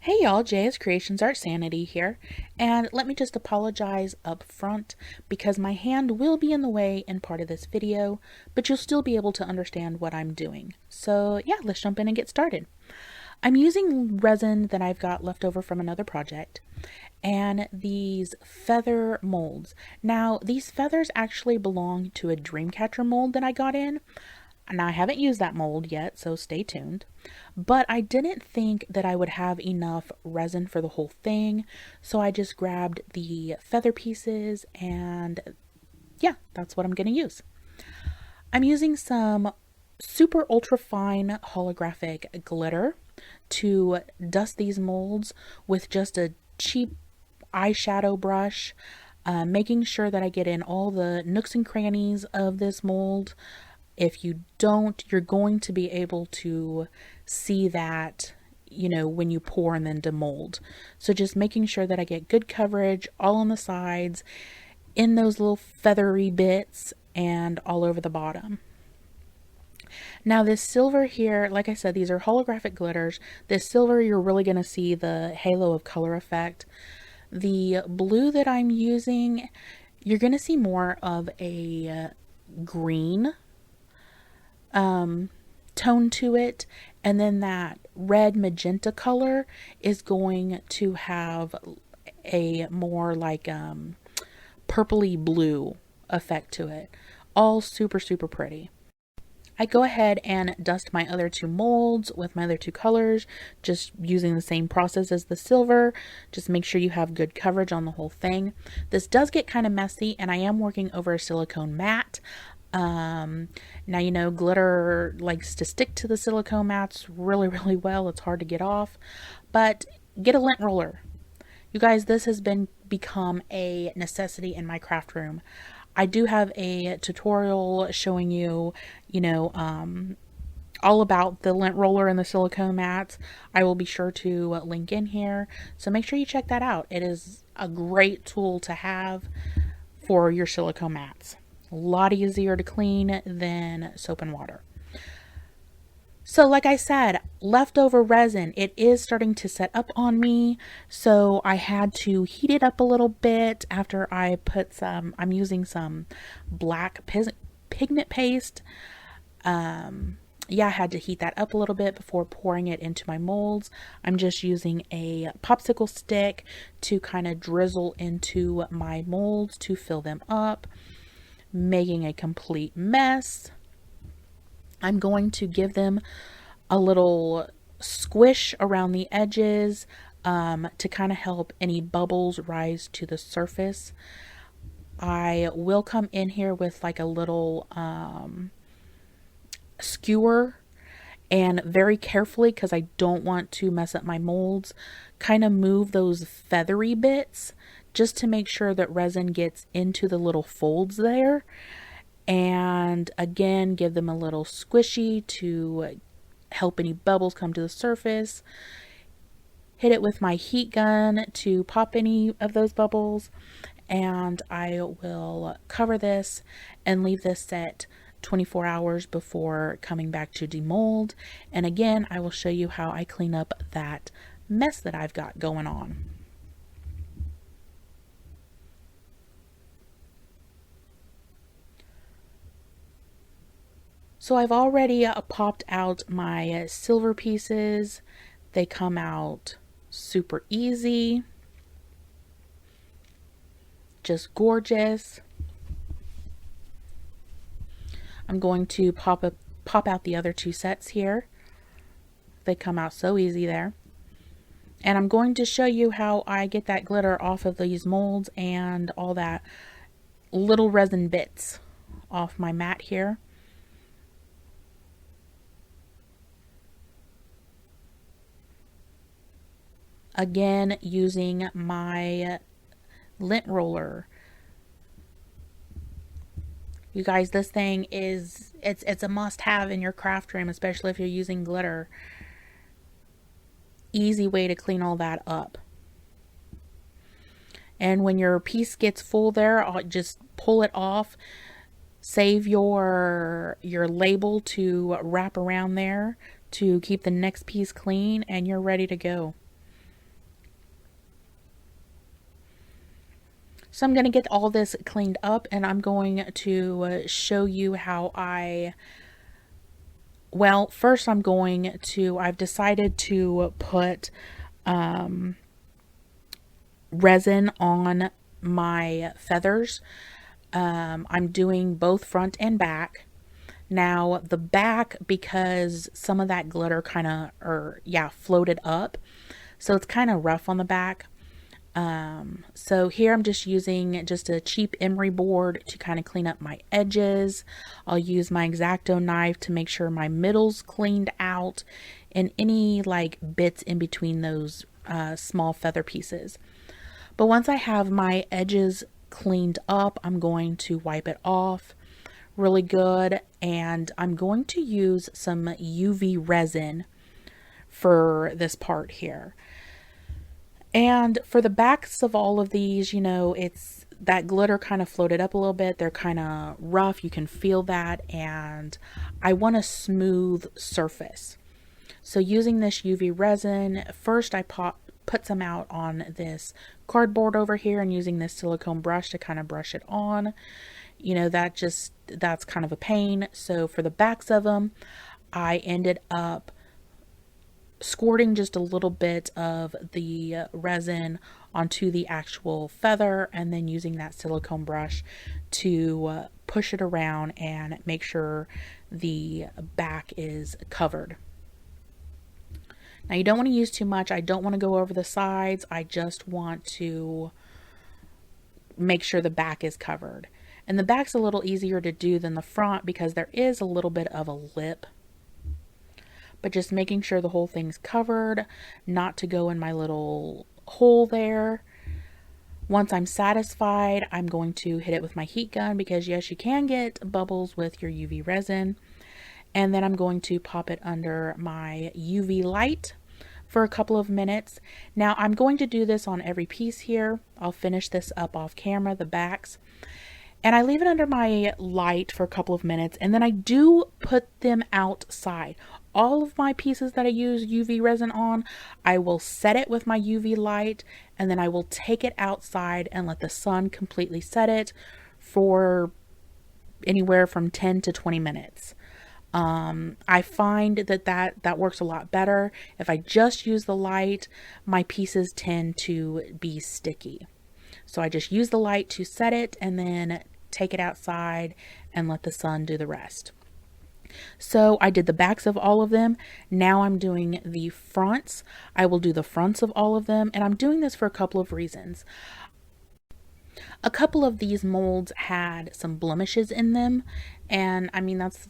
Hey y'all, JS Creations Art Sanity here, and let me just apologize up front because my hand will be in the way in part of this video, but you'll still be able to understand what I'm doing. So yeah, let's jump in and get started. I'm using resin that I've got left over from another project and these feather molds. Now, these feathers actually belong to a Dreamcatcher mold that I got in. Now, I haven't used that mold yet, so stay tuned. But I didn't think that I would have enough resin for the whole thing, so I just grabbed the feather pieces and yeah, that's what I'm going to use. I'm using some super ultra fine holographic glitter to dust these molds with just a cheap eyeshadow brush, making sure that I get in all the nooks and crannies of this mold. If you don't, you're going to be able to see that, when you pour and then demold. So just making sure that I get good coverage all on the sides, in those little feathery bits, and all over the bottom. Now this silver here, like I said, these are holographic glitters. This silver, you're really going to see the halo of color effect. The blue that I'm using, you're going to see more of a green tone to it, and then that red magenta color is going to have a more like purpley blue effect to it. All super pretty. I go ahead and dust my other two molds with my other two colors, just using the same process as the silver. Just make sure you have good coverage on the whole thing. This does get kind of messy, and I am working over a silicone mat. Now, glitter likes to stick to the silicone mats really well. It's hard to get off, but get a lint roller. You guys, this has become a necessity in my craft room. I do have a tutorial showing you, all about the lint roller and the silicone mats. I will be sure to link in here. So make sure you check that out. It is a great tool to have for your silicone mats. A lot easier to clean than soap and water. So like I said, leftover resin, it is starting to set up on me. So I had to heat it up a little bit after I put I'm using some black pigment paste. Yeah, I had to heat that up a little bit before pouring it into my molds. I'm just using a popsicle stick to kind of drizzle into my molds to fill them up, making a complete mess. I'm going to give them a little squish around the edges to kind of help any bubbles rise to the surface. I will come in here with like a little skewer, and very carefully, because I don't want to mess up my molds, kind of move those feathery bits just to make sure that resin gets into the little folds there. And again, give them a little squishy to help any bubbles come to the surface. Hit it with my heat gun to pop any of those bubbles, and I will cover this and leave this set 24 hours before coming back to demold. And again, I will show you how I clean up that mess that I've got going on. So I've already popped out my silver pieces. They come out super easy, just gorgeous. I'm going to pop out the other two sets here. They come out so easy there. And I'm going to show you how I get that glitter off of these molds and all that little resin bits off my mat here. Again, using my lint roller. You guys, this thing it's a must-have in your craft room, especially if you're using glitter. Easy way to clean all that up. And when your piece gets full there, I'll just pull it off. Save your label to wrap around there to keep the next piece clean, and you're ready to go. So I'm going to get all this cleaned up, and I'm going to show you how well, first I've decided to put resin on my feathers. I'm doing both front and back. Now the back, because some of that glitter kind of, floated up, so it's kind of rough on the back. So here I'm just using just a cheap emery board to kind of clean up my edges. I'll use my X-Acto knife to make sure my middle's cleaned out and any like bits in between those small feather pieces. But once I have my edges cleaned up, I'm going to wipe it off really good, and I'm going to use some UV resin for this part here. And for the backs of all of these, it's that glitter kind of floated up a little bit. They're kind of rough. You can feel that. And I want a smooth surface. So using this UV resin, first I put some out on this cardboard over here and using this silicone brush to kind of brush it on. That's kind of a pain. So for the backs of them, I ended up squirting just a little bit of the resin onto the actual feather and then using that silicone brush to push it around and make sure the back is covered. Now you don't want to use too much. I don't want to go over the sides. I just want to make sure the back is covered. And the back's a little easier to do than the front because there is a little bit of a lip. But just making sure the whole thing's covered, not to go in my little hole there. Once I'm satisfied, I'm going to hit it with my heat gun because yes, you can get bubbles with your UV resin. And then I'm going to pop it under my UV light for a couple of minutes. Now I'm going to do this on every piece here. I'll finish this up off camera, the backs. And I leave it under my light for a couple of minutes, and then I do put them outside. All of my pieces that I use UV resin on, I will set it with my UV light, and then I will take it outside and let the sun completely set it for anywhere from 10 to 20 minutes. I find that works a lot better. If I just use the light, my pieces tend to be sticky. So I just use the light to set it and then take it outside and let the sun do the rest. So I did the backs of all of them. Now I'm doing the fronts. I will do the fronts of all of them, and I'm doing this for a couple of reasons. A couple of these molds had some blemishes in them, and I mean that's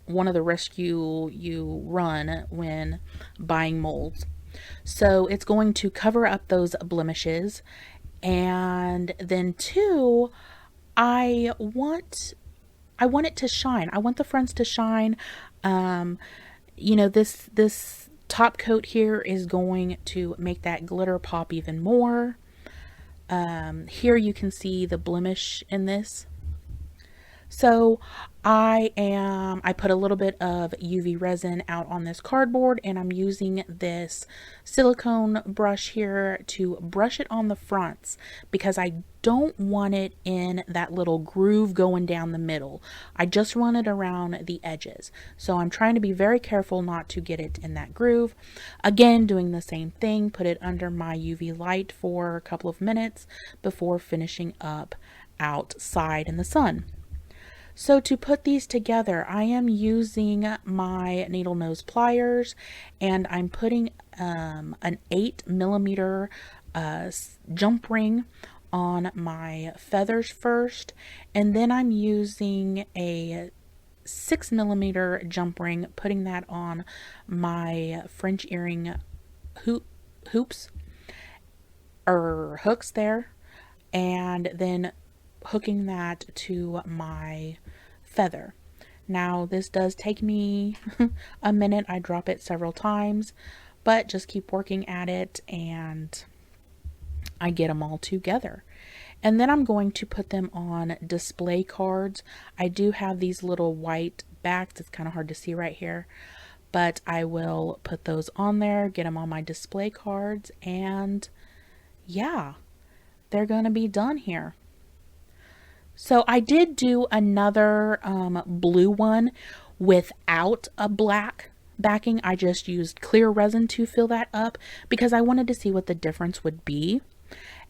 one of the risks you run when buying molds. So it's going to cover up those blemishes. And then two, I want it to shine. I want the fronts to shine. This top coat here is going to make that glitter pop even more. Here you can see the blemish in this. So I put a little bit of UV resin out on this cardboard, and I'm using this silicone brush here to brush it on the fronts because I don't want it in that little groove going down the middle. I just want it around the edges. So I'm trying to be very careful not to get it in that groove. Again, doing the same thing, put it under my UV light for a couple of minutes before finishing up outside in the sun. So to put these together, I am using my needle nose pliers, and I'm putting an 8mm jump ring on my feathers first, and then I'm using a 6mm jump ring, putting that on my French earring hoops or hooks there, and then hooking that to my feather. Now this does take me a minute. I drop it several times, but just keep working at it and I get them all together. And then I'm going to put them on display cards. I do have these little white backs. It's kind of hard to see right here, but I will put those on there, get them on my display cards, and yeah, they're going to be done here. So I did do another blue one without a black backing. I just used clear resin to fill that up because I wanted to see what the difference would be.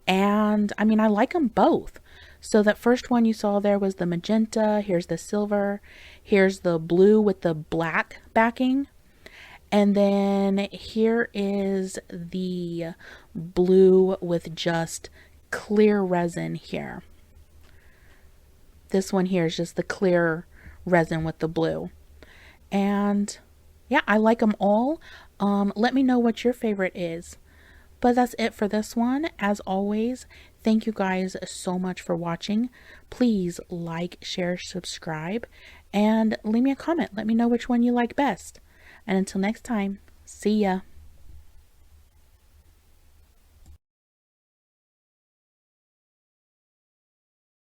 And I mean, I like them both. So that first one you saw there was the magenta. Here's the silver. Here's the blue with the black backing. And then here is the blue with just clear resin here. This one here is just the clear resin with the blue. And yeah, I like them all. Let me know what your favorite is. But that's it for this one. As always, thank you guys so much for watching. Please like, share, subscribe, and leave me a comment. Let me know which one you like best. And until next time, see ya.